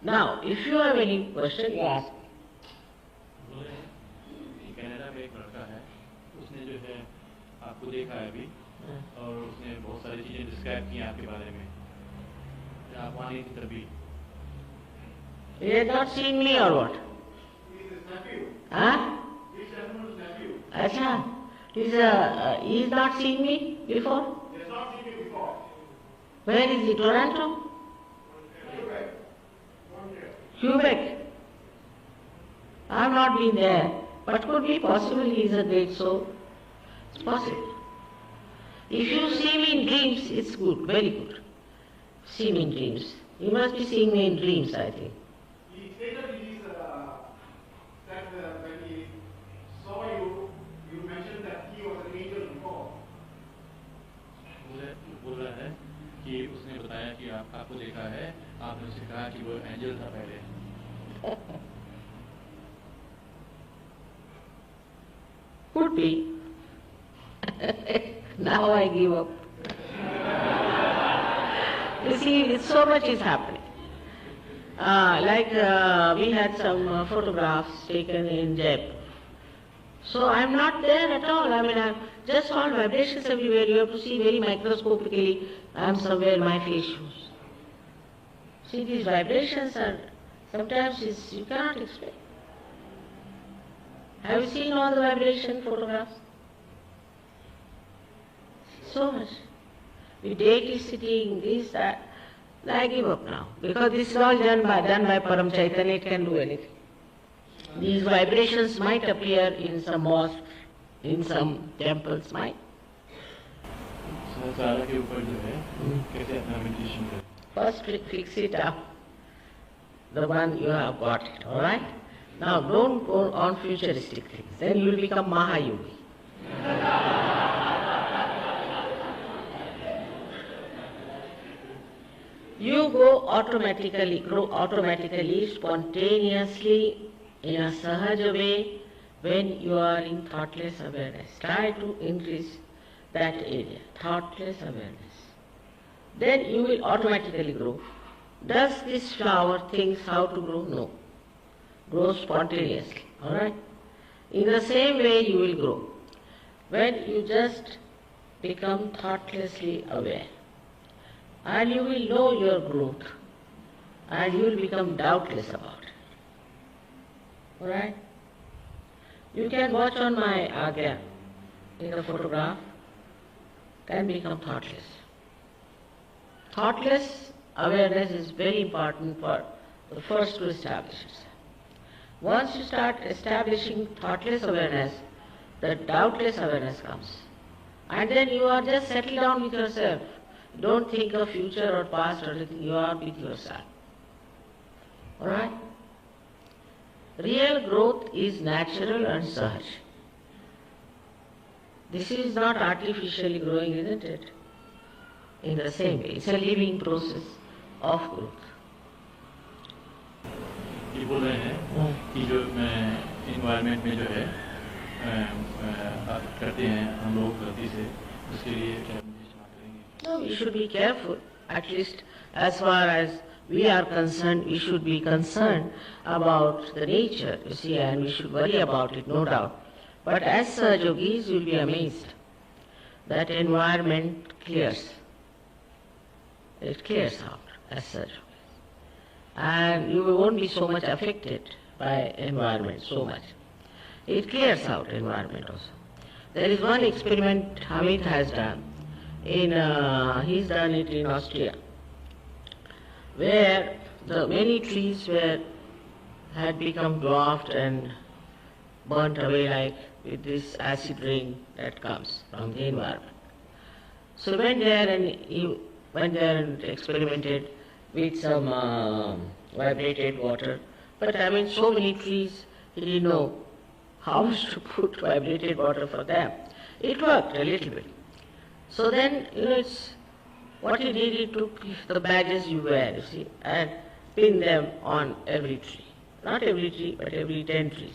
Now, if you have any question, you ask. Canada में एक लड़का है, उसने जो है आपको देखा है अभी और उसने बहुत सारी चीजें डिस्क्राइब की आपके बारे में। आप वहाँ नहीं थे तभी। He has not seen me or what? He is his nephew. Huh? He is Chairman's nephew. Acha, he's not seen me before? He has not seen you before. Where is he? Toronto? Quebec. I have not been there, but could be possible. He is a great soul. It's possible. If you see me in dreams, it's good, very good. See me in dreams. You must be seeing me in dreams, I think. He stated that when he saw you, you mentioned that he was an angel before. बोल रहा है कि उसने बताया कि आपको देखा है, आपने उससे कहा कि वो एंजल था पहले। Could be. Now I give up. You see, so much is happening. We had some photographs taken in Jaipur. So I'm not there at all. I just found vibrations everywhere. You have to see very microscopically. I'm somewhere, my face shows. See, these vibrations are sometimes you cannot explain. Have you seen all the vibration photographs? So much. The deity sitting, this, that. I give up now. Because this is all done by Param Chaitanya, it can do anything. These vibrations might appear in some mosques, in some temples, might. First fix it up, the one you have got it, alright? Now don't go on futuristic things, then you will become Mahayogi. You grow automatically, spontaneously, in a sahaja way, when you are in thoughtless awareness. Try to increase that area, thoughtless awareness. Then you will automatically grow. Does this flower think how to grow? No. Grow spontaneously, alright? In the same way you will grow. When you just become thoughtlessly aware. And you will know your growth. And you will become doubtless about it. Alright? You can watch on my agya in the photograph, can become thoughtless. Thoughtless awareness is very important for the first to establish itself. Once you start establishing thoughtless awareness, the doubtless awareness comes. And then you are just settled down with yourself. Don't think of future or past or anything, you are with yourself. Alright? Real growth is natural and sahaj. This is not artificially growing, isn't it? In the same way, it's a living process of growth. ये बोल रहे हैं कि जो environment में जो है करते हैं हम लोग गलती से, उसके लिए क्या करेंगे? No, we should be careful. At least as far as we are concerned, we should be concerned about the nature, you see, and we should worry about it, no doubt. But as yogis, you will be amazed. That environment clears. It clears out as such. And you won't be so much affected by environment so much. It clears out environment also. There is one experiment Hamid has done. He's done it in Austria, where the many trees had become dwarfed and burnt away like with this acid rain that comes from the environment. So he went there and experimented with some vibrated water. But so many trees, he didn't know how to put vibrated water for them. It worked a little bit. So then, what he did, he took the badges you wear, you see, and pin them on every tree. not every tree, but every 10 trees.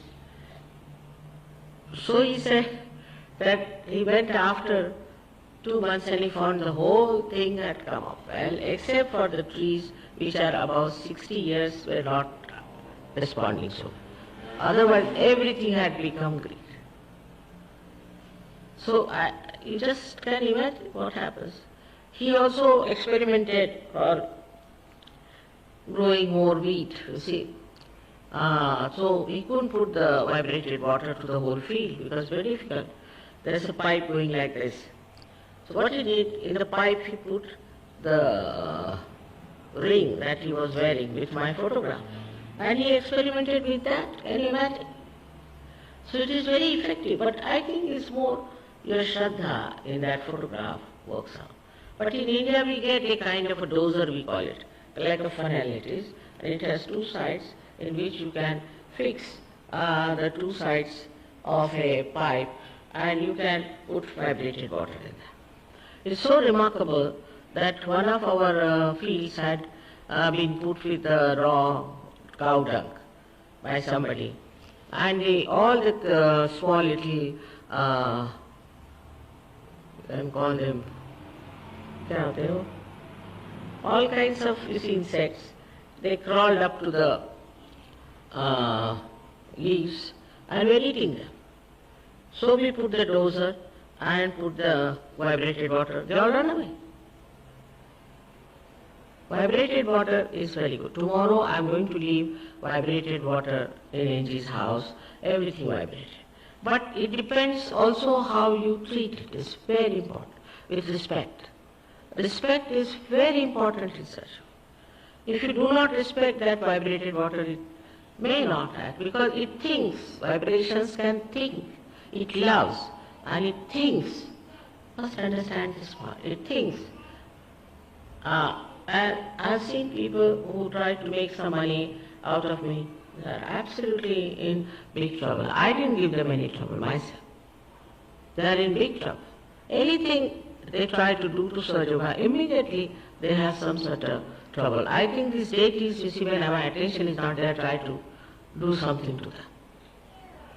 So he said that he went after 2 months and he found the whole thing had come up well, except for the trees which are above 60 years were not responding so. Otherwise, everything had become green. So you just can imagine what happens. He also experimented for growing more wheat, you see. So he couldn't put the vibrated water to the whole field because it's very difficult. There's a pipe going like this. So what he did, in the pipe he put the ring that he was wearing with my photograph. And he experimented with that, can you imagine? So it is very effective, but I think it's more your Shraddha in that photograph works out. But in India we get a kind of a dozer, we call it, like a funnel it is, and it has 2 sides in which you can fix the 2 sides of a pipe and you can put vibrated water in that. It's so remarkable that one of our fields had been put with raw cow dung by somebody, and all the small little, you can call them, all kinds of insects, they crawled up to the leaves and were eating them. So we put the dozer and put the vibrated water, they all run away. Vibrated water is very good. Tomorrow I am going to leave vibrated water in Angie's house, everything vibrated. But it depends also how you treat it. It's very important, with respect. Respect is very important in such. If you do not respect that vibrated water, it may not act because it thinks. Vibrations can think. It loves and it thinks. Must understand this part. It thinks. And I've seen people who try to make some money out of me. They are absolutely in big trouble. I didn't give them any trouble myself. They are in big trouble. Anything they try to do to Sahaja Yoga, immediately they have some sort of trouble. I think these deities, you see, when my attention is not there, try to do something to them.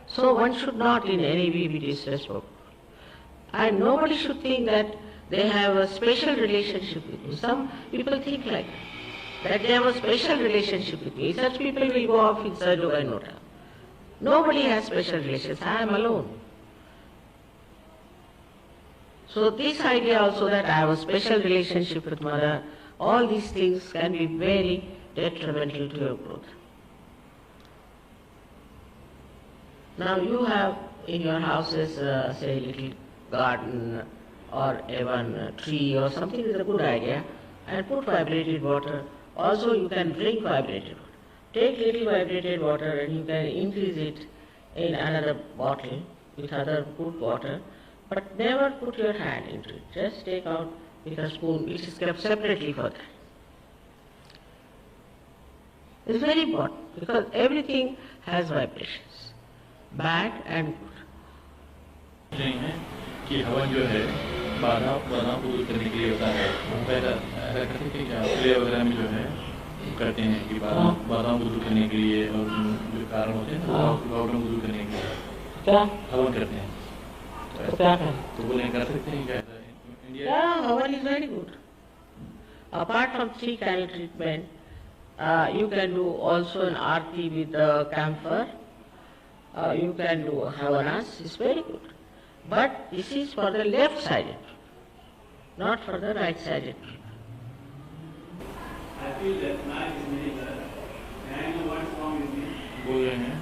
So one should not in any way be disrespectful. And nobody should think that they have a special relationship with me. Some people think like that they have a special relationship with me. Such people will go off in Sahaja Yoga in no time. Nobody has special relations. I am alone. So this idea also that I have a special relationship with Mother, all these things can be very detrimental to your growth. Now you have in your houses, say, a little garden or even a tree or something is a good idea, and put vibrated water. Also you can drink vibrated water. Take little vibrated water and you can increase it in another bottle with other good water, but never put your hand into it. Just take out with a spoon which is kept separately for that. It's very important because everything has vibrations, bad and good. कि हवन जो है बाधा को दूर करने के लिए होता है, पहला ऐसा करते हैं कि प्ले वगैरह में जो है करते हैं कि बाधाओं को दूर करने के लिए और जो कारण होते हैं प्रॉब्लम को दूर करने के लिए क्या हवन करते हैं, तो क्या तो वो नहीं कर सकते हैं क्या? Yeah, Havan is very good. Apart from 3 candle treatment, you can do also an arti with the camphor. You can do Havanas, it's very good. But this is for the left-sided, not for the right-sided. I feel that night is made and what's wrong with me? बोल रहे हैं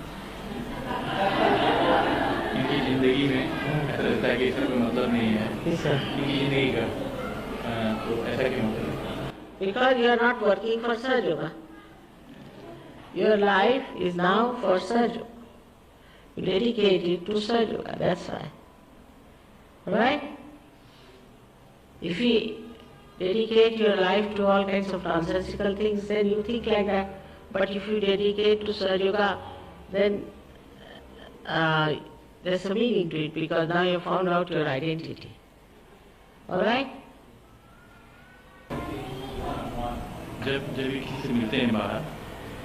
इनकी जिंदगी में ऐसा लगता है कि इसका कोई मतलब नहीं है इनकी जिंदगी का, तो ऐसा क्यों होता है? Because you are not working for Sahaja Yoga. Your life is now for Sahaja Yoga. You dedicate it to Sahaja Yoga, that's why. Right? If you dedicate your life to all kinds of nonsensical things, then you think like that. But if you dedicate to Sahaja Yoga, then there's a meaning to it because now you have found out your identity. Alright? जब किसी से मिलते हैं बाहर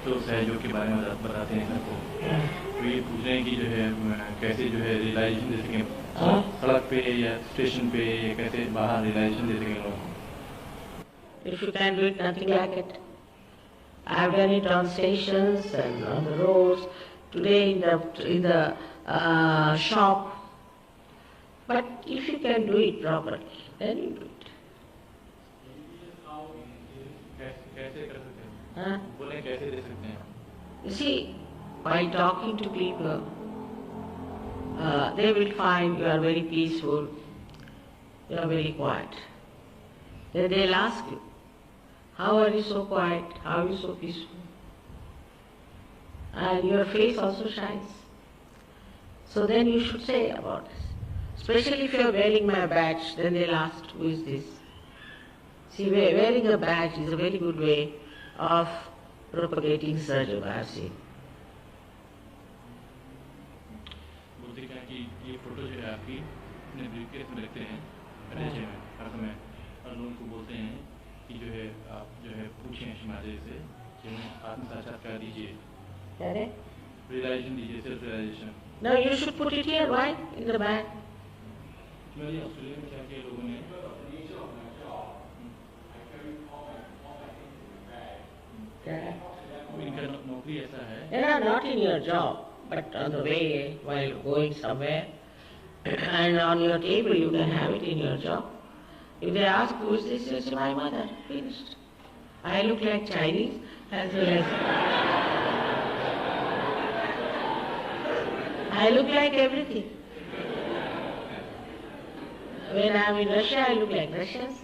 तो सहयोग के बारे में बताते हैं सबको। तो ये पूछ रहे हैं कि जो है कैसे जो है रियलाइजेशन दे सकें सड़क पे या स्टेशन पे, या कैसे बाहर रियलाइजेशन दे सकें लोगों को। If you can do it, nothing like it. I have done it on stations and on the roads, today in the shop. But if you can do it properly, then you do it. कैसे कर सकते हैं? Huh? बोले कैसे दे सकते हैं? You see, by talking to people, they will find you are very peaceful, you are very quiet. Then they'll ask you, how are you so quiet? How are you so peaceful? And your face also shines. So then you should say about this. Especially if you are wearing my badge, then they'll ask, who is this? See, wearing a badge is a very good way of propagating Sahaja, I have seen. बोलते क्या कि ये photo जो है आपकी अपने briefcase में रखते हैं परिचय में हर समय, और लोगों को बोलते हैं कि जो है आप जो है पूछें हिमालय से कि हमें आत्म साक्षात्कार दीजिए, रियलाइजेशन दीजिए, self realisation. No, you should put it here. Why? In the bag. मेरी ऑस्ट्रेलिया में क्या किया लोगों ने, इनका नौकरी ऐसा है, No, not in your job, but on the way while going somewhere. And on your table you can have it in your job. If they ask who is this, you say my mother. Finished. I look like Chinese as well as I look like everything. When I am in Russia, I look like Russians.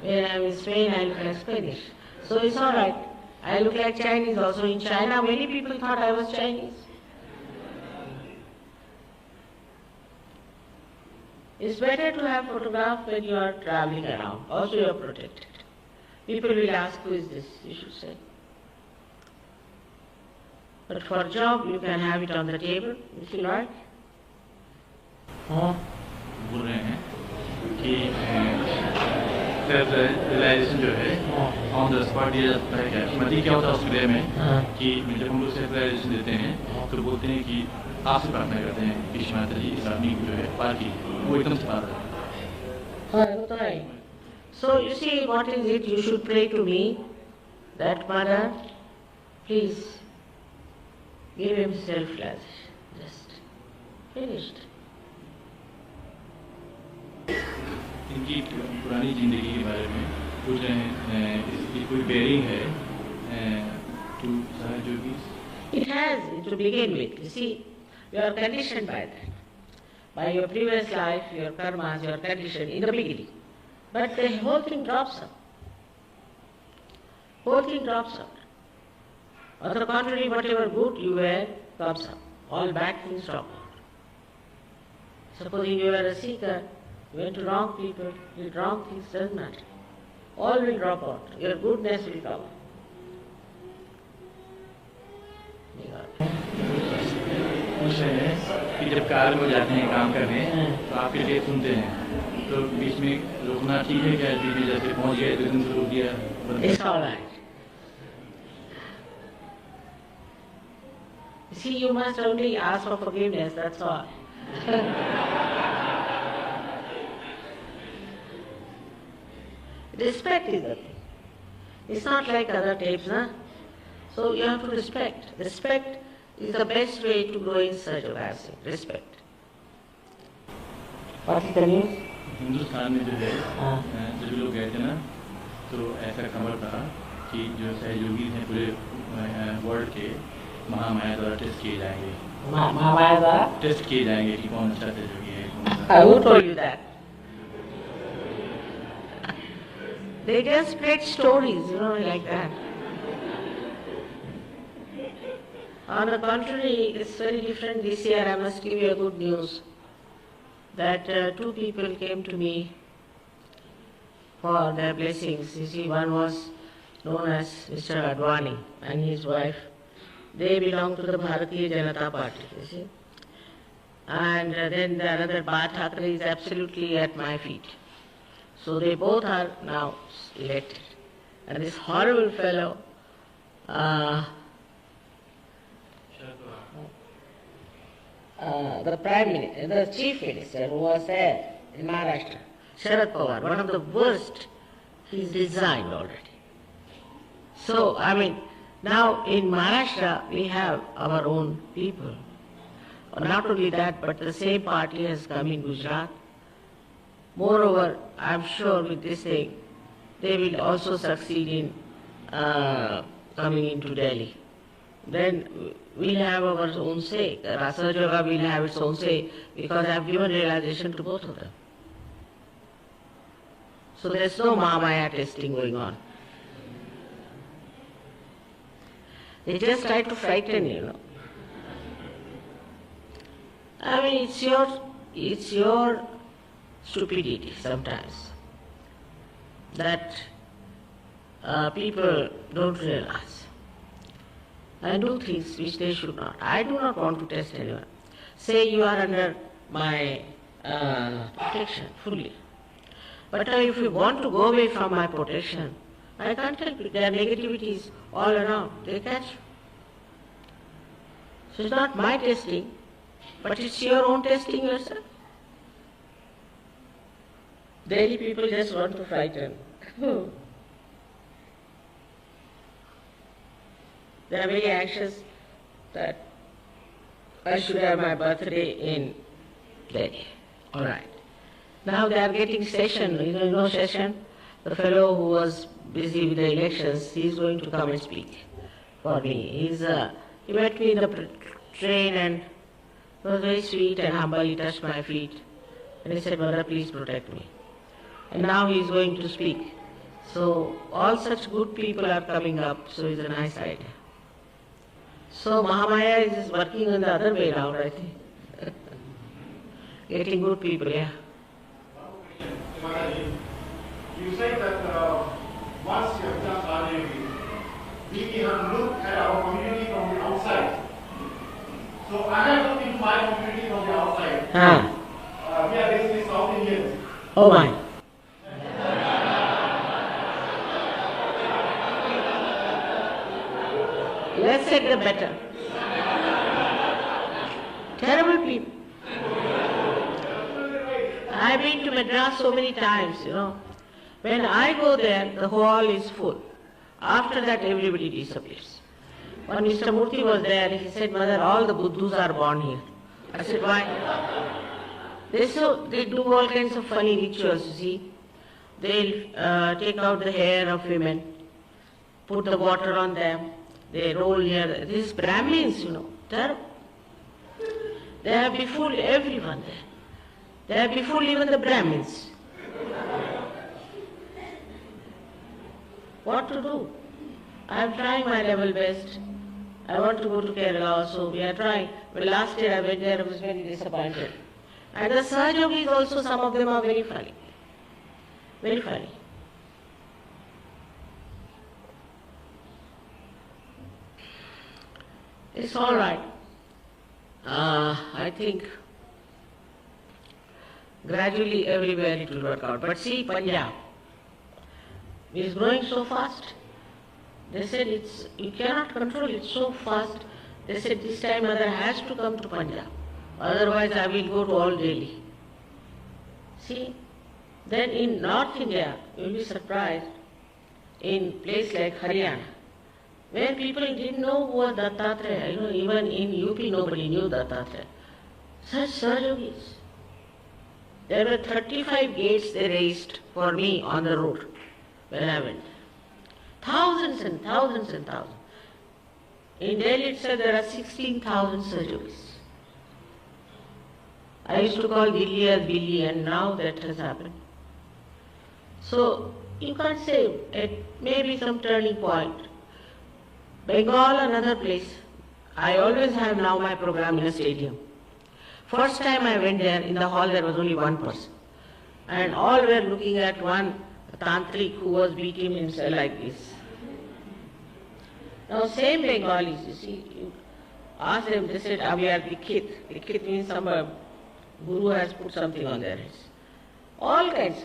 When I am in Spain, I look like Spanish. So it's all right. I look like Chinese also. In China, many people thought I was Chinese. It's better to have photograph when you are traveling around. Also you are protected. People will ask, who is this? You should say. But for a job, you can have it on the table, if you like. बोल रहे हैं कि self realisation जो है on the spot दिया जाता है। क्या मती क्या होता है ऑस्ट्रेलिया में कि जब हम लोग सेल्फ रियलाइजेशन देते हैं तो बोलते हैं कि आपसे प्रार्थना करते हैं कि माता जी इस आदमी को जो है पार की, वो एकदम से पार है। So you see, what is it? You should pray to me that Mother, please give him self-realization. Just finished. इनकी पुरानी जिंदगी के बारे में पूछ रहे हैं, इसकी कोई बेरिंग है टू सहयोगी? It has, to begin with. You see, you are conditioned by that. By your previous life, your karmas, you are conditioned in the beginning. But the whole thing drops out. Whole thing drops out. On the contrary, whatever good you were comes out. All bad things drop out. Supposing you were a seeker, you went to wrong people, did wrong things, doesn't matter. All will drop out. Your goodness will come out. पूछ रहे हैं कि जब car में जाते हैं काम करने तो आपके लिए सुनते हैं तो बीच में रुकना ठीक है क्या? बीच में जैसे पहुंच गए तो एकदम से रुक दिया? It's all right. See, you must only ask for forgiveness, that's all. Respect is the thing. It's not like other tapes, huh? So you have to respect. Respect is the best way to grow in search of acid. Respect. What is the news? Hindustan में जो है जब लोग गए थे ना तो ऐसा खबर था कि जो सहयोगी हैं पूरे वर्ल्ड के महामाया द्वारा टेस्ट किए जाएंगे। Mahamaya Dwara? टेस्ट किए जाएंगे कि कौन अच्छा सहयोगी है। Who told you that? They just spread stories, like that. On the contrary, it's very different this year. I must give you a good news that two people came to me for their blessings. You see, one was known as Mr. Advani and his wife. They belong to the Bharatiya Janata Party, you see. And then the another Ba Thackeray is absolutely at my feet. So they both are now elected. And this horrible fellow, the Prime Minister, the Chief Minister who was there in Maharashtra, Sharad Pawar, one of the worst, he's resigned already. So, I mean, now in Maharashtra we have our own people. Not only that, but the same party has come in Gujarat. Moreover, I'm sure with this thing, they will also succeed in coming into Delhi. Then we'll have our own say. Rasajoga will have its own say because I've given realization to both of them. So there's no Mahamaya testing going on. They just try to frighten you, I mean, it's your stupidity sometimes that people don't realize and do things which they should not. I do not want to test anyone. Say you are under my protection fully. But if you want to go away from my protection, I can't help it. There are negativities all around. They catch you. So it's not my testing, but it's your own testing yourself. Daily people just want to frighten. They are very anxious that I should have my birthday in Delhi. All right. Now they are getting Session, Session, the fellow who was busy with the elections, he is going to come and speak for me. He met me in the train and he was very sweet and humble. He touched my feet and he said, Mother, please protect me. And now he is going to speak. So all such good people are coming up, so it's a nice idea. So Mahamaya is working in the other way around, I think. Getting good people, yeah. You say that once you have done Rajyogi, we have looked at our community from the outside. So I have looked into my community from the outside. We are basically South Indians. Oh my. Let's say the better. Terrible people. I've been to Madras so many times, When I go there, the hall is full. After that, everybody disappears. When Mr. Murthy was there, he said, Mother, all the Buddhas are born here. I said, why? They do all kinds of funny rituals, you see. They'll take out the hair of women, put the water on them, they roll here. These Brahmins, terrible. They have befooled everyone there. They have befooled even the Brahmins. What to do? I am trying my level best. I want to go to Kerala also. We are trying. Well, last year I went there, I was very disappointed. And the Sahajogis also, some of them are very funny. Very funny. It's all right. I think gradually everywhere it will work out. But see, Punjab is growing so fast. They said you cannot control it so fast. They said this time Mother has to come to Punjab. Otherwise I will go to all Delhi. See, then in North India, you will be surprised, in place like Haryana, where people didn't know who was Dattatreya. Even in UP nobody knew Dattatreya. Such Sahajogis. There were 35 gates they raised for me on the road when I went. Thousands and thousands and thousands. In Delhi itself there are 16,000 Sahajogis. I used to call Delhi as Billy, and now that has happened. So you can't say it may be some turning point. Bengal, another place. I always have now my program in a stadium. First time I went there, in the hall there was only one person. And all were looking at one Tantrik who was beating himself like this. Now same Bengalis, you see, you ask them, they said, we are Dikshit. Dikshit means some guru has put something on their heads. All kinds.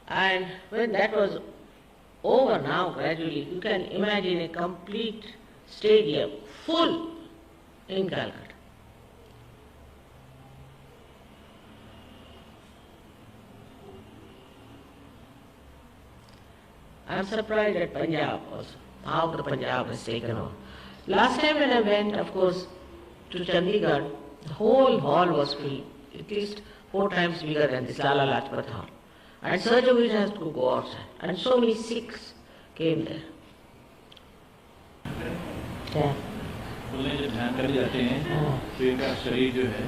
And when that was over now, gradually, you can imagine a complete stadium full, in Calcutta. I'm surprised at Punjab also, how the Punjab has taken over. Last time when I went, of course, to Chandigarh, the whole hall was filled, at least 4 times bigger than this Lala Lajpat Hall. And surgeries has to go outside. And so many Sikhs came there. Yeah. बोलने जब ध्यान करने जाते हैं तो इनका शरीर जो है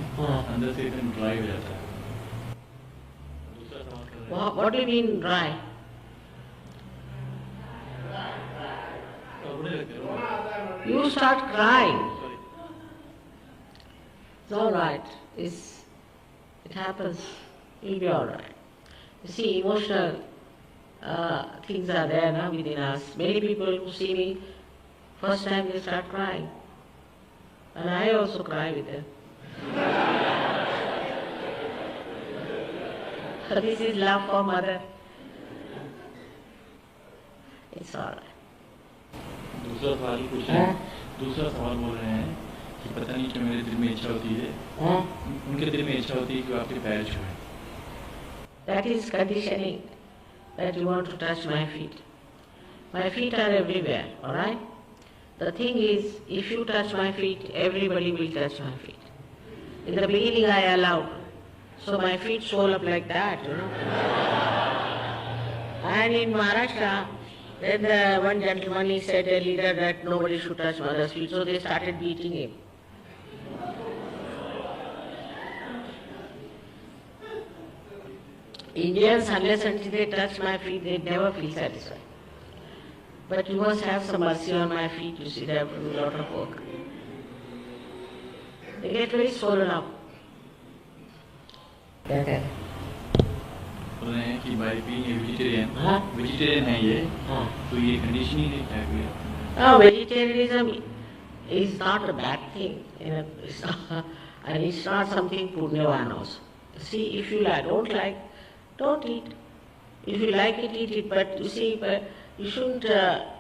अंदर से एकदम ड्राई हो जाता है. दूसरा सवाल कर रहे हैं. What do you mean dry? रोने लगते हैं. You start crying. Sorry. It's all right. It happens. You'll be all right. You see, emotional things are there now within us. Many people who see me, first time they start crying. And I also cry with them. So this is love for mother. It's all right. दूसरा सवाल पूछ रहे हैं. दूसरा सवाल बोल रहे हैं कि पता नहीं क्यों मेरे दिल में इच्छा होती है. उनके दिल में इच्छा होती है कि वो आपके पैर छुएं. That is conditioning, that you want to touch my feet. My feet are everywhere, all right? The thing is, if you touch my feet, everybody will touch my feet. In the beginning I allowed, so my feet swell up like that, you know. And in Maharashtra, then the one gentleman, he said, a leader, that nobody should touch mother's feet, so they started beating him. Indians, unless until they touch my feet, they never feel satisfied. But you must have some mercy on my feet, you see, they have to do a lot of work. They get very swollen up. Okay. बोल रहे हैं कि by being a हाँ? Vegetarian है ये, हाँ. तो ये कंडीशनिंग है क्या कोई? No, vegetarianism is not a bad thing, you know, and it's not something punyavan also. See, if you don't like, don't eat. If you like it, eat it. But you see, you shouldn't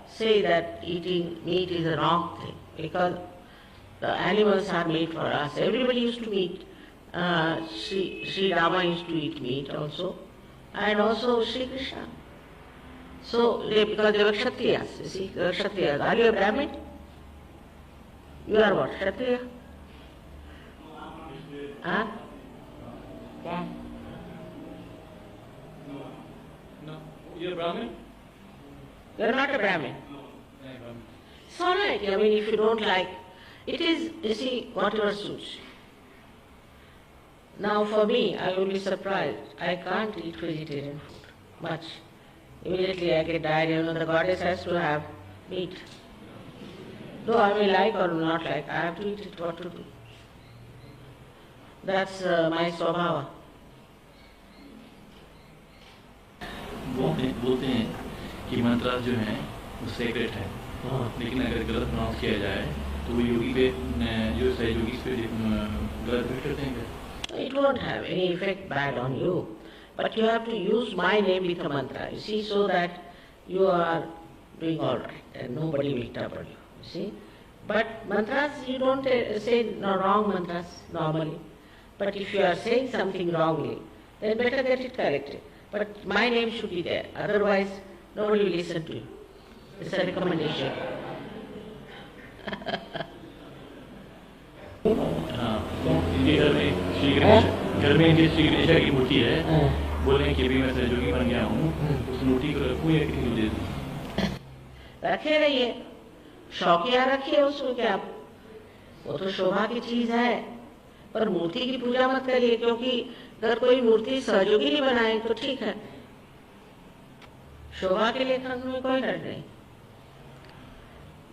say that eating meat is a wrong thing, because the animals are made for us. Everybody used to eat. Sri Rama used to eat meat also, and also Sri Krishna. So, because they were Kshatriyas, you see, they were Kshatriyas. Are you a Brahmin? You are what, Kshatriya? Huh? Yeah. No, you're Brahmin? You are not a Brahmin. No, Brahmin. It's all right. I mean, if you don't like, it is, you see, whatever suits. Now for me, I will be surprised. I can't eat vegetarian food much. Immediately I get diarrhea. You know, the goddess has to have meat. Though I may like or not like, I have to eat it. What to do? That's my swabhava. बोलते हैं कि मंत्र जो है वो secret है, लेकिन अगर गलत प्रोनाउंस किया जाए तो वो योगी पे जो सहयोगी पे गलत इफेक्ट करते हैं. It won't have any effect bad on you, but you have to use my name with a mantra, you see, so that you are doing all right and nobody will trouble you, you see. But mantras, you don't say no wrong mantras normally. But if you are saying something wrongly, then better get it corrected. But my name should be there, otherwise nobody will listen to you. It's a recommendation. इनके घर में श्री गणेशा की मूर्ति है. बोल रहे हैं कि अभी मैं सहयोगी बन गया हूँ, उस मूर्ति को रखूँ या किसी को दे दूँ? रखे रहिए, शौकिया रखिए उसमें क्या, वो तो शोभा की चीज है, पर मूर्ति की पूजा मत करिए, क्योंकि अगर कोई मूर्ति सहयोगी नहीं बनाए तो ठीक है, शोभा के लिए करने में कोई डर नहीं.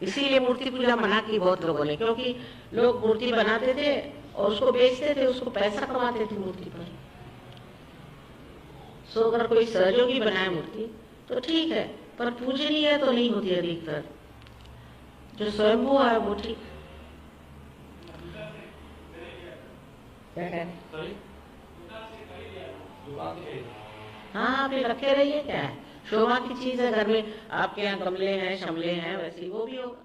इसीलिए मूर्ति पूजा मना की बहुत लोगों ने, क्योंकि लोग मूर्ति बनाते थे और उसको बेचते थे, उसको पैसा कमाते थे मूर्ति पर. सो अगर कोई सहयोगी बनाए मूर्ति तो ठीक है, पर पूजनीय है तो नहीं होती अधिकतर. जो स्वयंभू है वो ठीक. हाँ, फिर रखे रहिए, क्या है, शोभा की चीज है, घर में आपके यहाँ गमले हैं, शमले हैं, वैसे वो भी होगा.